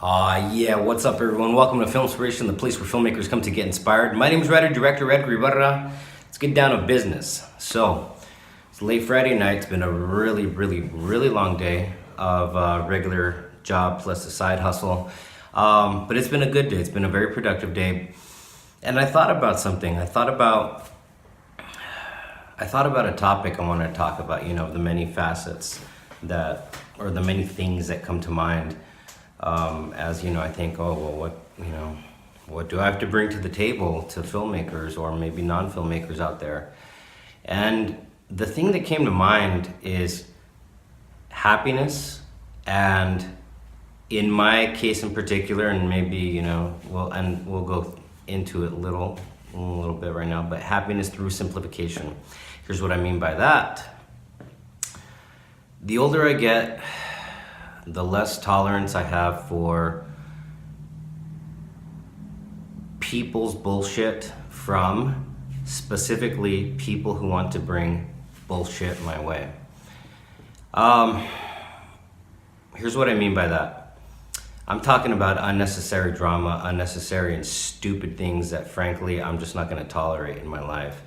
Yeah, what's up everyone? Welcome to FILMspiration, the place where filmmakers come to get inspired. My name is writer-director Edgar Ibarra. Let's get down to business. So, it's late Friday night. It's been a really long day of regular job plus a side hustle. But it's been a good day. It's been a very productive day. And I thought about something. I thought about a topic I want to talk about, the many facets or the many things that come to mind. As I think, what do I have to bring to the table to filmmakers or maybe non-filmmakers out there? And the thing that came to mind is happiness, and in my case in particular, and maybe, we'll go into it a little bit right now, but happiness through simplification. Here's what I mean by that. The older I get, the less tolerance I have for people's bullshit from specifically people who want to bring bullshit my way. Here's what I mean by that. I'm talking about unnecessary drama, unnecessary and stupid things that frankly I'm just not going to tolerate in my life.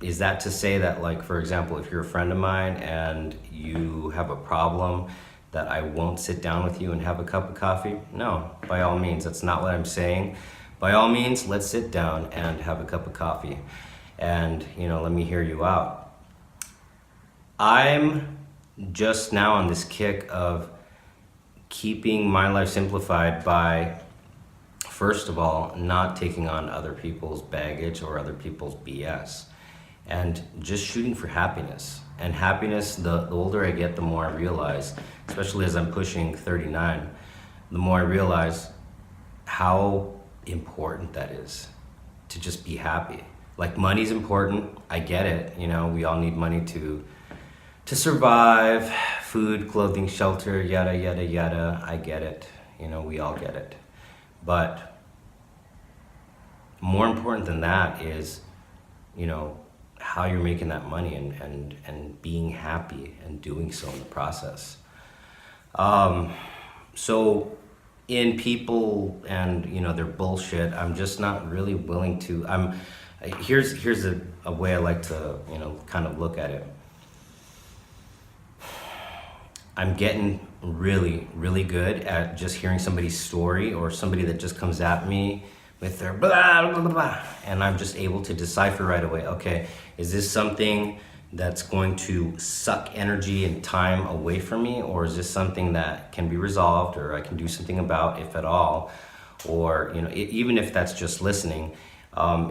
Is that to say that, like, for example, if you're a friend of mine and you have a problem, that I won't sit down with you and have a cup of coffee? No, by all means, that's not what I'm saying. By all means, let's sit down and have a cup of coffee and, let me hear you out. I'm just now on this kick of keeping my life simplified by, first of all, not taking on other people's baggage or other people's BS. And just shooting for happiness. And happiness, the older I get, the more I realize, especially as I'm pushing 39, the more I realize how important that is to just be happy. Like, money's important, I get it, we all need money to survive, food, clothing, shelter, yada, yada, yada, I get it, we all get it. But more important than that is, how you're making that money and being happy and doing so in the process. So in people and their bullshit, I'm just not really willing to. Here's a way I like to kind of look at it. I'm getting really good at just hearing somebody's story or somebody that just comes at me with their blah, blah, blah, blah, and I'm just able to decipher right away, okay, is this something that's going to suck energy and time away from me, or is this something that can be resolved or I can do something about, if at all, or even if that's just listening,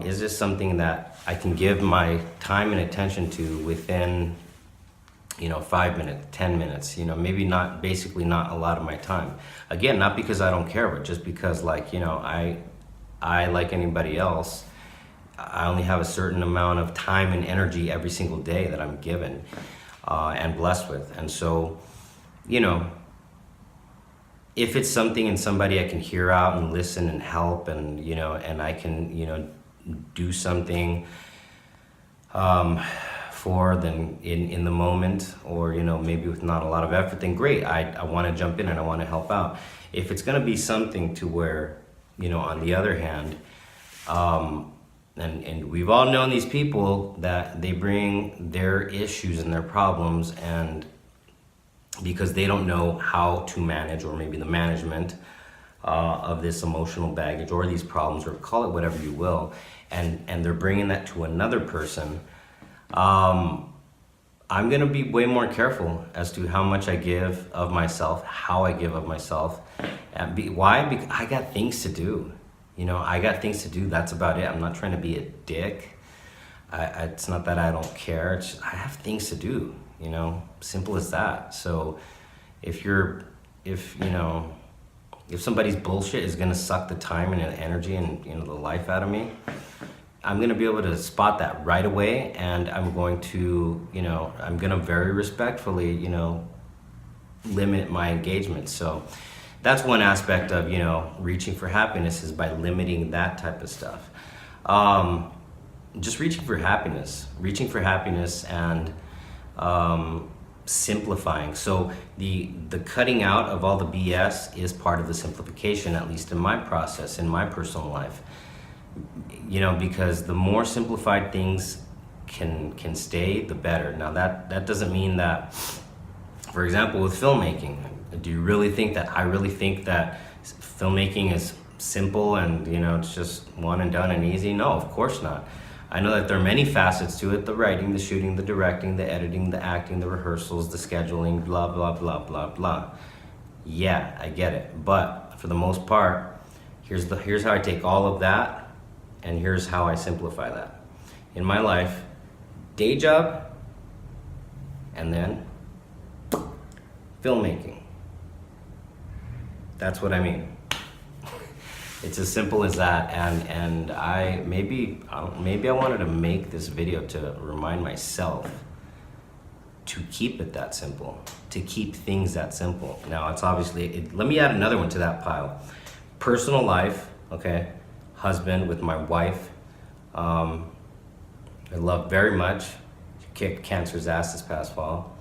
is this something that I can give my time and attention to within 5 minutes, 10 minutes, maybe basically not a lot of my time. Again, not because I don't care, but just because, I, like anybody else, I only have a certain amount of time and energy every single day that I'm given and blessed with. And so, if it's something and somebody I can hear out and listen and help and, and I can, do something for them in the moment, or, maybe with not a lot of effort, then great. I want to jump in and I want to help out. If it's going to be something to where, on the other hand, and we've all known these people that they bring their issues and their problems, and because they don't know how to manage, or maybe the management of this emotional baggage or these problems, or call it whatever you will, and they're bringing that to another person, I'm going to be way more careful as to how much I give of myself, how I give of myself. Why? Because I got things to do. I got things to do. That's about it. I'm not trying to be a dick. It's not that I don't care. It's just, I have things to do, simple as that. So if somebody's bullshit is going to suck the time and the energy and, the life out of me, I'm going to be able to spot that right away, and I'm going to, very respectfully, limit my engagement. So that's one aspect of, reaching for happiness, is by limiting that type of stuff. Just reaching for happiness and simplifying. So the cutting out of all the BS is part of the simplification, at least in my process, in my personal life. You know, because the more simplified things can stay, the better. Now that doesn't mean that, for example, with filmmaking, do you really think that I really think that filmmaking is simple and, you know, it's just one and done and easy? No, of course not. I know that there are many facets to it: the writing, the shooting, the directing, the editing, the acting, the rehearsals, the scheduling, blah, blah, blah, blah, blah. Yeah, I get it. But for the most part, here's how I take all of that, and here's how I simplify that. In my life, day job, and then filmmaking. That's what I mean. It's as simple as that, and maybe I wanted to make this video to remind myself to keep it that simple, to keep things that simple. Now, it's obviously, let me add another one to that pile. Personal life, okay, husband with my wife, I love very much. She kicked cancer's ass this past fall.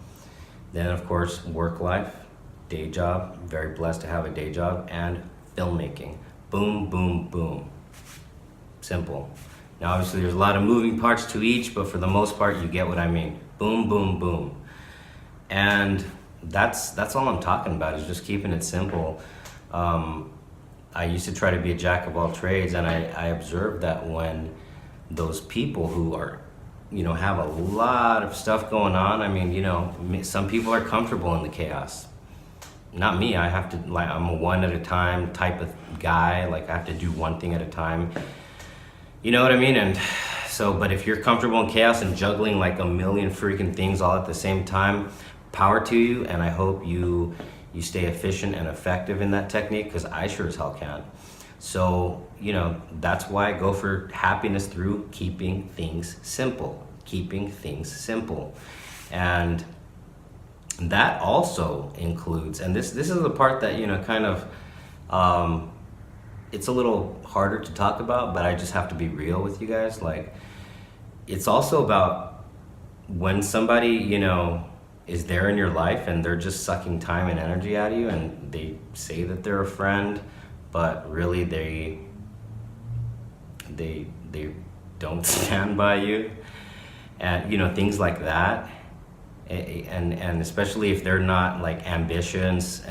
Then, of course, work life, day job, very blessed to have a day job, and filmmaking. Boom, boom, boom. Simple. Now, obviously, there's a lot of moving parts to each, but for the most part, you get what I mean. Boom, boom, boom. And that's all I'm talking about, is just keeping it simple. I used to try to be a jack of all trades, and I observed that when those people who are, you know, have a lot of stuff going on, I mean, you know, some people are comfortable in the chaos. Not me. I have to, like, I'm a one at a time type of guy. Like, I have to do one thing at a time. You know what I mean? And so, but if you're comfortable in chaos and juggling like a million freaking things all at the same time, power to you. And I hope you stay efficient and effective in that technique, because I sure as hell can. So, you know, that's why I go for happiness through keeping things simple. Keeping things simple. And that also includes, and this is the part that, you know, kind of, it's a little harder to talk about, but I just have to be real with you guys. Like, it's also about when somebody, you know, is there in your life and they're just sucking time and energy out of you, and they say that they're a friend, but really they don't stand by you, and, you know, things like that. And especially if they're not like ambitious,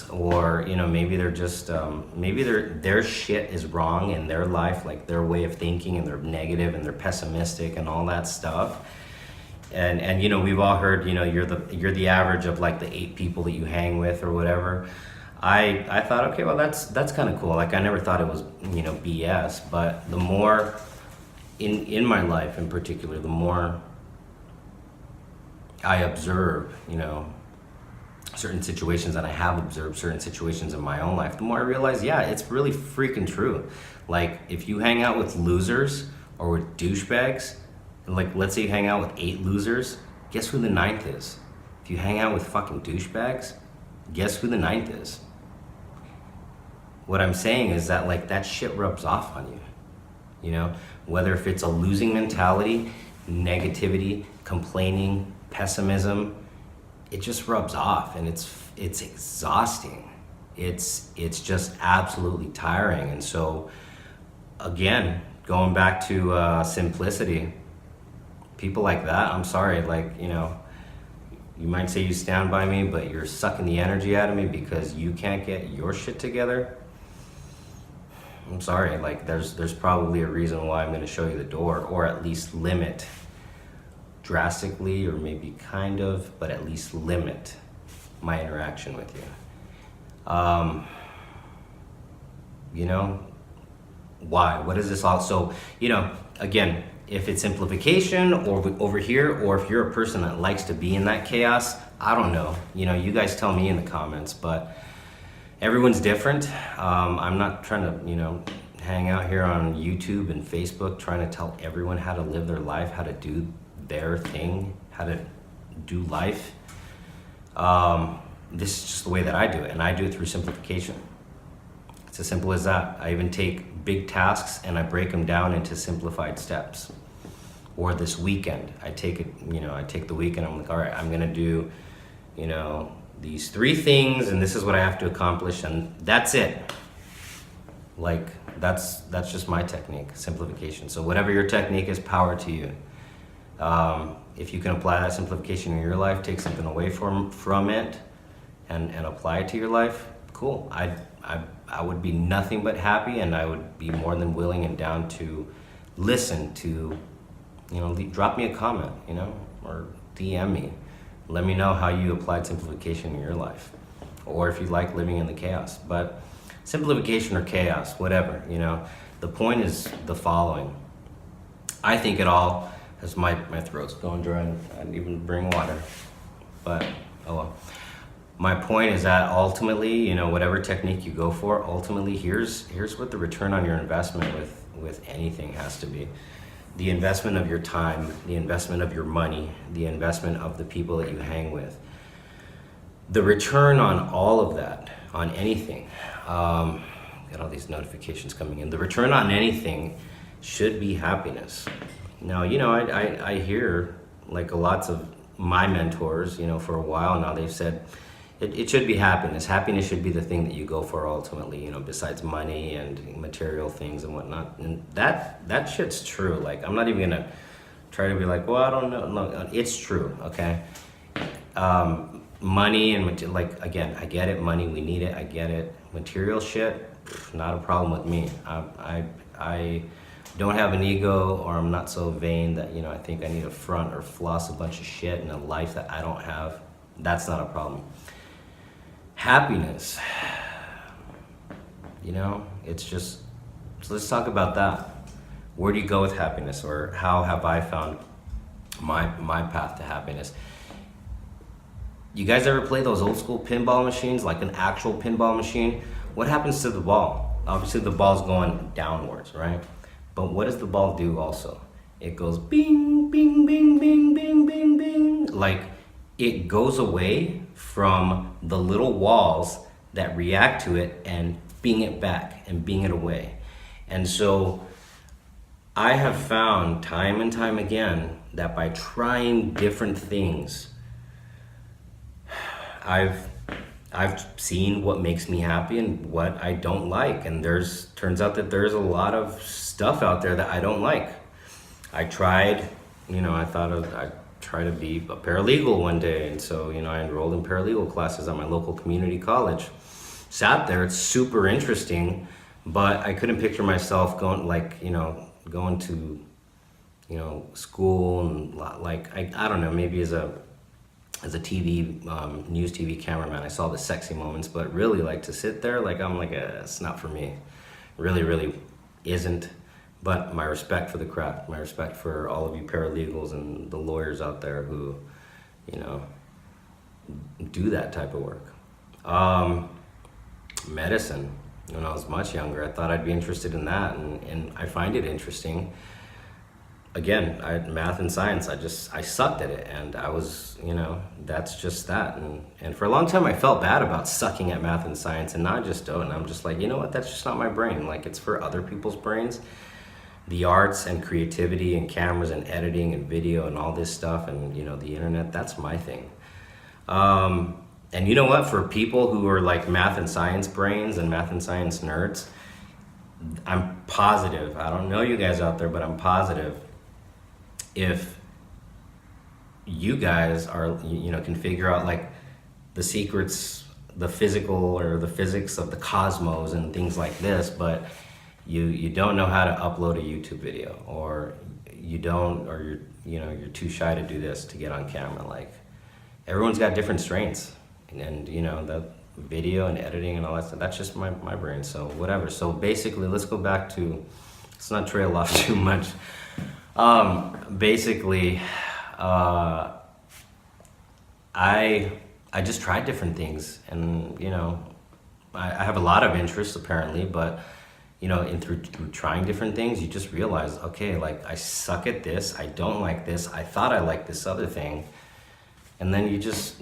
or, you know, maybe they're just maybe their shit is wrong in their life, like their way of thinking, and they're negative and they're pessimistic and all that stuff. And you know, we've all heard, you know, you're the average of like the 8 people that you hang with or whatever. I thought, okay, well, that's kind of cool. Like, I never thought it was, you know, BS, but the more in my life in particular, the more I observe, you know, certain situations, and I have observed certain situations in my own life, the more I realize, yeah, it's really freaking true. Like, if you hang out with losers or with douchebags, like, let's say you hang out with 8 losers, guess who the 9th is? If you hang out with fucking douchebags, guess who the 9th is? What I'm saying is that, like, that shit rubs off on you. You know, whether if it's a losing mentality, negativity, complaining, pessimism, it just rubs off, and it's exhausting. It's just absolutely tiring. And so, again, going back to simplicity, people like that, I'm sorry, like, you know, you might say you stand by me, but you're sucking the energy out of me because you can't get your shit together. I'm sorry, like, there's probably a reason why I'm going to show you the door, or at least limit drastically, or maybe kind of, but at least limit my interaction with you. You know, why? What is this all? So, you know, again, if it's simplification or over here, or if you're a person that likes to be in that chaos, I don't know. You know, you guys tell me in the comments, but everyone's different. I'm not trying to, you know, hang out here on YouTube and Facebook trying to tell everyone how to live their life, how to do their thing, how to do life. This is just the way that I do it, and I do it through simplification. It's as simple as that. I even take big tasks and I break them down into simplified steps. Or this weekend, I take the weekend, I'm like, all right, I'm gonna do, these 3 things, and this is what I have to accomplish, and that's it. Like, that's just my technique, simplification. So whatever your technique is, power to you. If you can apply that simplification in your life, take something away from it, and apply it to your life, cool. I would be nothing but happy, and I would be more than willing and down to listen to, drop me a comment, or DM me. Let me know how you applied simplification in your life, or if you like living in the chaos. But simplification or chaos, whatever, the point is the following. I think it all, as my throat's going dry, I didn't even bring water, but oh well. My point is that ultimately, whatever technique you go for, ultimately here's what the return on your investment with anything has to be. The investment of your time, the investment of your money, the investment of the people that you hang with. The return on all of that, on anything, got all these notifications coming in. The return on anything should be happiness. Now, I hear like lots of my mentors, for a while now, they've said it should be happiness. Happiness should be the thing that you go for ultimately, besides money and material things and whatnot. And that shit's true. Like, I'm not even gonna try to be like, well, I don't know. No, it's true, okay? Money and again, I get it. Money, we need it. I get it. Material shit, not a problem with me. I don't have an ego, or I'm not so vain that I think I need to front or floss a bunch of shit in a life that I don't have. That's not a problem. Happiness, it's just, so let's talk about that. Where do you go with happiness, or how have I found my path to happiness? You guys ever play those old school pinball machines, like an actual pinball machine? What happens to the ball? Obviously the ball's going downwards, right? But what does the ball do also? It goes bing, bing, bing, bing, bing, bing, bing. Like, it goes away from the little walls that react to it and bing it back and bing it away. And so I have found time and time again that by trying different things, I've seen what makes me happy and what I don't like. And turns out that there's a lot of stuff out there that I don't like. I tried, I try to be a paralegal one day, and so I enrolled in paralegal classes at my local community college. Sat there, it's super interesting, but I couldn't picture myself going to school and I don't know, maybe as a TV news TV cameraman, I saw the sexy moments, but really to sit there, I'm it's not for me. Really isn't. But my respect for the craft, my respect for all of you paralegals and the lawyers out there who, do that type of work. Medicine. When I was much younger, I thought I'd be interested in that, and I find it interesting. Again, math and science, I sucked at it, and I was, that's just that. And for a long time, I felt bad about sucking at math and science, and now I just don't. And I'm just like, you know what, that's just not my brain. It's for other people's brains. The arts and creativity and cameras and editing and video and all this stuff and the internet, that's my thing. And you know what, for people who are math and science brains and math and science nerds, I'm positive, I don't know you guys out there, but I'm positive if you guys are can figure out the secrets, the physical or the physics of the cosmos and things like this, but you don't know how to upload a YouTube video, or you're too shy to do this, to get on camera. Everyone's got different strengths, and the video and editing and all that stuff, that's just my brain, so whatever. So basically, let's go back to, let's not trail off too much. Basically, I just tried different things, and I have a lot of interests apparently, but through trying different things, you just realize, okay, I suck at this, I don't like this, I thought I liked this other thing, and then it just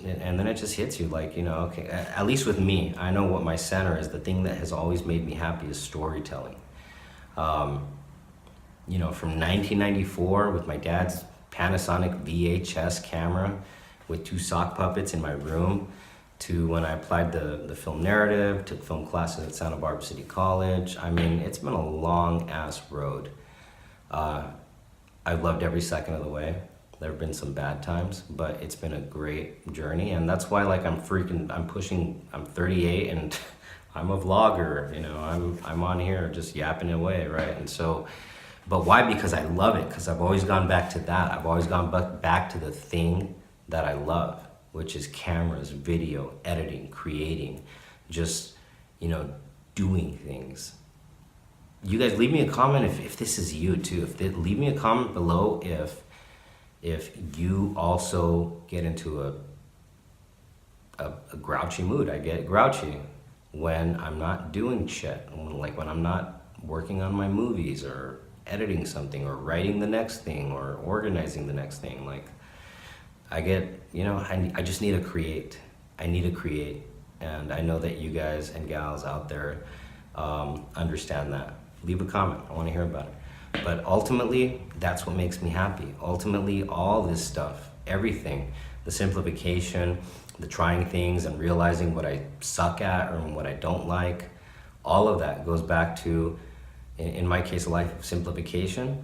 hits you, okay, at least with me, I know what my center is. The thing that has always made me happy is storytelling. from 1994 with my dad's Panasonic VHS camera with 2 sock puppets in my room, to when I applied the film narrative, took film classes at Santa Barbara City College. I mean, it's been a long ass road. I've loved every second of the way. There have been some bad times, but it's been a great journey. And that's why, like, I'm 38 and I'm a vlogger, I'm on here just yapping away, right? And so, but why? Because I love it, because I've always gone back to that. I've always gone back to the thing that I love, which is cameras, video, editing, creating, just, doing things. You guys leave me a comment if this is you too. Leave me a comment below if you also get into a grouchy mood. I get grouchy when I'm not doing shit, like when I'm not working on my movies or editing something or writing the next thing or organizing the next thing. Like, I get, I just need to create. I need to create. And I know that you guys and gals out there understand that. Leave a comment. I want to hear about it. But ultimately, that's what makes me happy. Ultimately, all this stuff, everything, the simplification, the trying things and realizing what I suck at or what I don't like, all of that goes back to, in my case, a life of simplification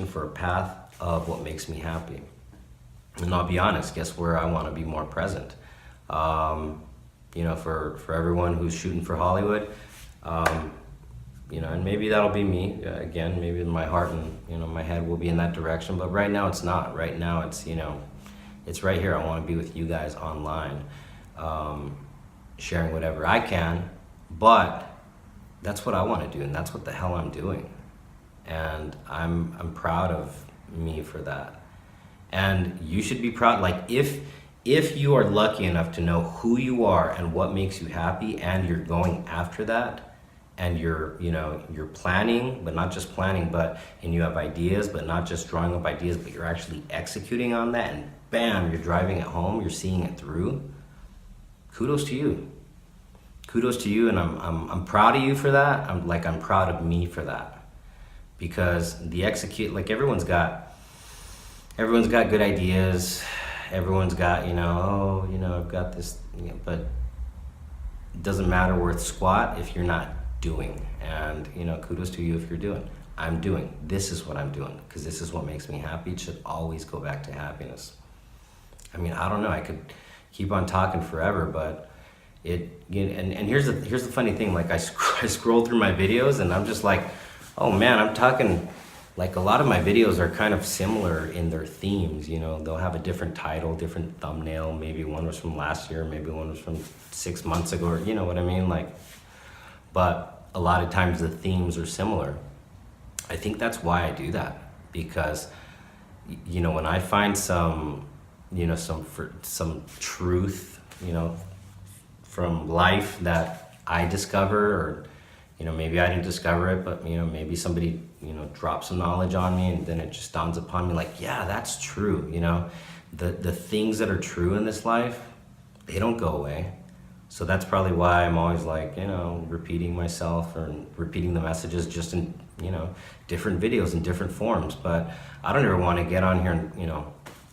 for a path of what makes me happy. And I'll be honest, guess where I want to be more present? For everyone who's shooting for Hollywood, and maybe that'll be me again. Maybe my heart and my head will be in that direction. But right now, it's not. Right now, it's it's right here. I want to be with you guys online, sharing whatever I can. But that's what I want to do, and that's what the hell I'm doing. And I'm proud of me for that. And you should be proud. Like, if you are lucky enough to know who you are and what makes you happy, and you're going after that, and you're planning, but not just planning, and you have ideas, but not just drawing up ideas, but you're actually executing on that, and bam, you're driving it home, you're seeing it through. Kudos to you. Kudos to you, and I'm proud of you for that. I'm proud of me for that, because everyone's got good ideas. Everyone's got, I've got this, but it doesn't matter worth squat if you're not doing. And, kudos to you if you're doing. I'm doing. This is what I'm doing, because this is what makes me happy. It should always go back to happiness. I mean, I don't know. I could keep on talking forever, but and here's the funny thing. Like, I scroll through my videos and I'm just like, oh man, I'm talking. Like, a lot of my videos are kind of similar in their themes, they'll have a different title, different thumbnail. Maybe one was from last year, maybe one was from 6 months ago, or you know what I mean? But a lot of times the themes are similar. I think that's why I do that, because, when I find some truth, from life that I discover, or, maybe I didn't discover it, but, maybe somebody, dropped some knowledge on me, and then it just dawns upon me like, yeah, that's true. The things that are true in this life, they don't go away. So that's probably why I'm always like, repeating myself or repeating the messages just in, different videos in different forms. But I don't ever want to get on here and,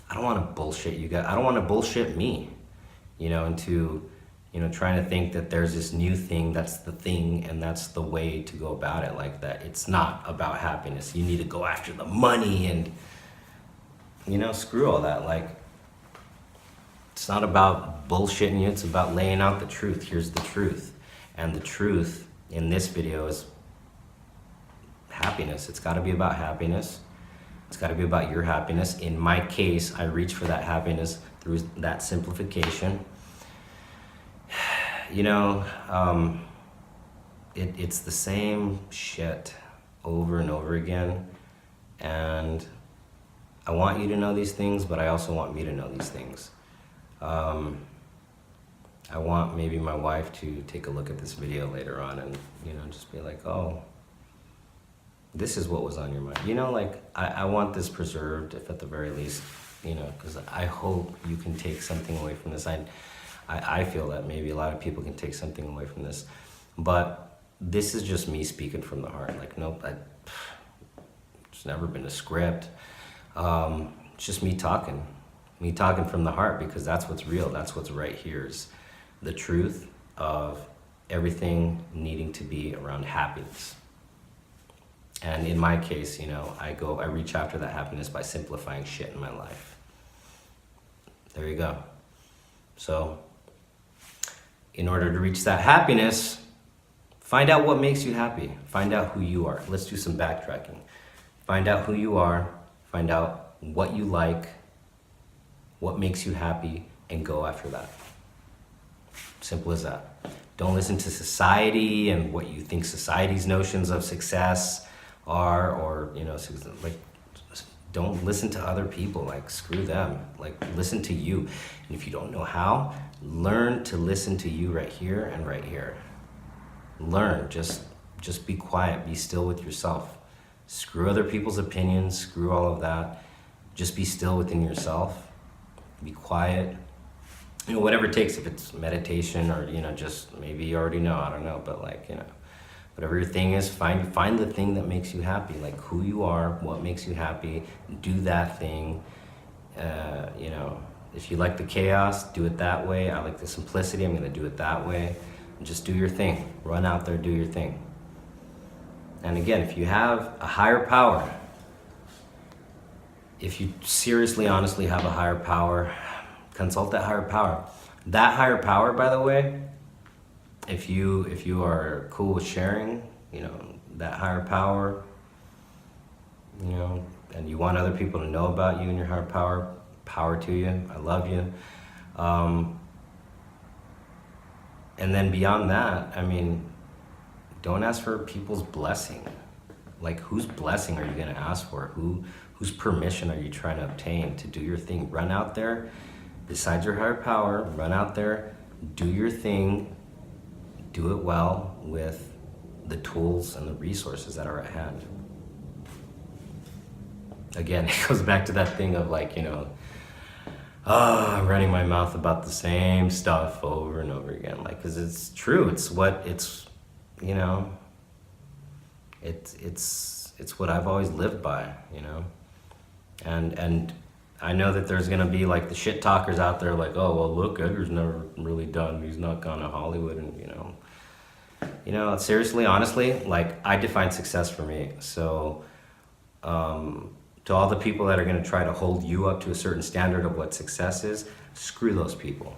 I don't want to bullshit you guys. I don't want to bullshit me, into trying to think that there's this new thing, that's the thing, and that's the way to go about it, like that. It's not about happiness. You need to go after the money and, screw all that. Like, it's not about bullshitting you, it's about laying out the truth. Here's the truth. And the truth in this video is happiness. It's got to be about happiness. It's got to be about your happiness. In my case, I reach for that happiness through that simplification. It's the same shit over and over again, and I want you to know these things, but I also want me to know these things. I want maybe my wife to take a look at this video later on and, just be like, oh, this is what was on your mind. I want this preserved, if at the very least, because I hope you can take something away from this. I feel that maybe a lot of people can take something away from this, but this is just me speaking from the heart. Like, nope, There's never been a script. It's just me talking from the heart, because that's what's real. That's what's right here, is the truth of everything needing to be around happiness. And in my case, you know, I reach after that happiness by simplifying shit in my life. There you go. So, in order to reach that happiness, find out what makes you happy. Find out who you are. Let's do some backtracking. Find out who you are. Find out what you like, what makes you happy, and go after that. Simple as that. Don't listen to society and what you think society's notions of success are, or, you know, like, don't listen to other people. Like, screw them. Like, listen to you. And if you don't know how, learn to listen to you right here and right here. Learn. Just be quiet. Be still with yourself. Screw other people's opinions. Screw all of that. Just be still within yourself. Be quiet. You know, whatever it takes. If it's meditation, or, you know, just maybe you already know. I don't know. But, like, you know, whatever your thing is, find the thing that makes you happy. Like, who you are, what makes you happy. Do that thing. You know, if you like the chaos, do it that way. I like the simplicity. I'm going to do it that way. And just do your thing. Run out there, do your thing. And again, if you have a higher power, if you seriously, honestly have a higher power, consult that higher power. That higher power, by the way, if you are cool with sharing, you know, that higher power, you know, and you want other people to know about you and your higher power, power to you. I love you. And then beyond that, I mean, don't ask for people's blessing. Like, whose blessing are you going to ask for? Whose permission are you trying to obtain to do your thing? Run out there, besides your higher power, run out there, do your thing, do it well with the tools and the resources that are at hand. Again, it goes back to that thing of, like, you know, I'm running my mouth about the same stuff over and over again. Like, because it's true. It's you know, it's what I've always lived by, you know. And I know that there's gonna be, like, the shit talkers out there, like, oh, well, look, Edgar's never really done, he's not gone to Hollywood, and, you know, seriously, honestly, like, I define success for me. So, to all the people that are gonna try to hold you up to a certain standard of what success is, screw those people.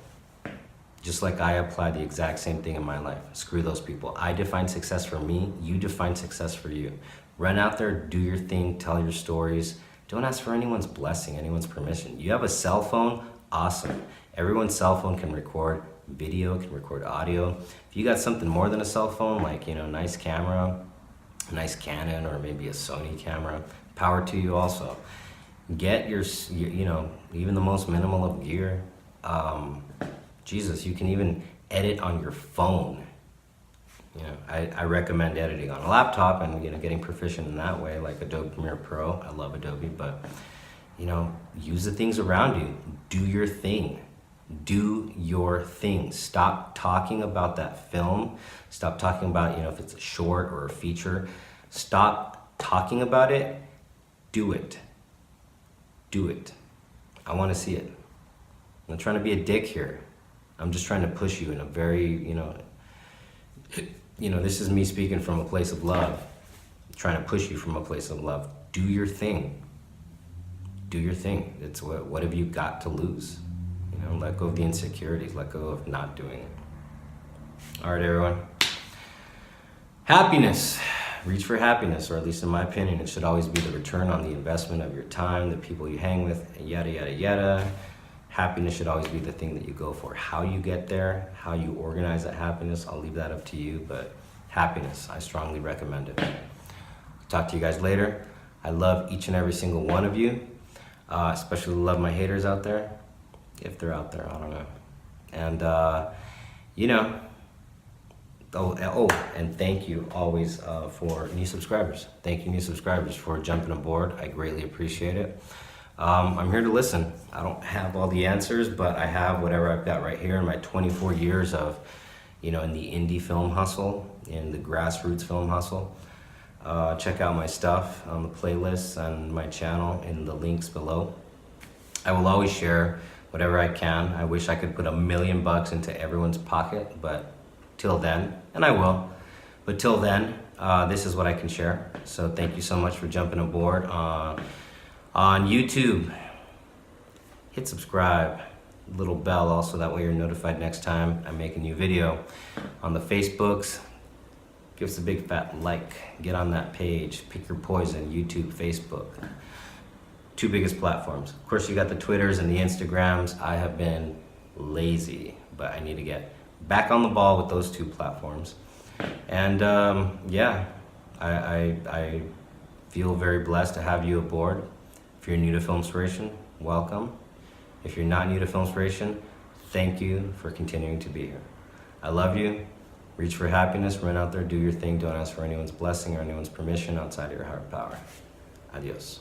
Just like I apply the exact same thing in my life. Screw those people. I define success for me, you define success for you. Run out there, do your thing, tell your stories. Don't ask for anyone's blessing, anyone's permission. You have a cell phone, awesome. Everyone's cell phone can record video, can record audio. If you got something more than a cell phone, like, you know, nice camera, a nice Canon, or maybe a Sony camera, power to you also. Get your, you know, even the most minimal of gear. Jesus, you can even edit on your phone. You know, I recommend editing on a laptop and, you know, getting proficient in that way, like Adobe Premiere Pro. I love Adobe, but, you know, use the things around you. Do your thing. Do your thing. Stop talking about that film. Stop talking about, you know, if it's a short or a feature. Stop talking about it. Do it. Do it. I want to see it. I'm not trying to be a dick here. I'm just trying to push you in a very, you know, this is me speaking from a place of love, trying to push you from a place of love. Do your thing. Do your thing. It's what have you got to lose? You know, let go of the insecurities, let go of not doing it. All right, everyone. Happiness. Reach for happiness, or at least in my opinion, it should always be the return on the investment of your time, the people you hang with, yada, yada, yada. Happiness should always be the thing that you go for. How you get there, how you organize that happiness, I'll leave that up to you, but happiness, I strongly recommend it. Talk to you guys later. I love each and every single one of you, especially love my haters out there, if they're out there, I don't know. And, you know, and thank you always for new subscribers. Thank you, new subscribers, for jumping aboard. I greatly appreciate it. I'm here to listen. I don't have all the answers, but I have whatever I've got right here in my 24 years of, you know, in the indie film hustle, in the grassroots film hustle. Check out my stuff on the playlists on my channel in the links below. I will always share whatever I can. I wish I could put $1 million into everyone's pocket, but till then, and I will, but till then, this is what I can share. So thank you so much for jumping aboard on YouTube. Hit subscribe, little bell also, that way you're notified next time I make a new video. On the Facebooks, give us a big fat like, get on that page, pick your poison, YouTube, Facebook. 2 biggest platforms. Of course, you got the Twitters and the Instagrams. I have been lazy, but I need to get back on the ball with those 2 platforms. And yeah, I feel very blessed to have you aboard. If you're new to FILMspiration, welcome. If you're not new to FILMspiration, thank you for continuing to be here. I love you. Reach for happiness, run out there, do your thing. Don't ask for anyone's blessing or anyone's permission outside of your higher power. Adios.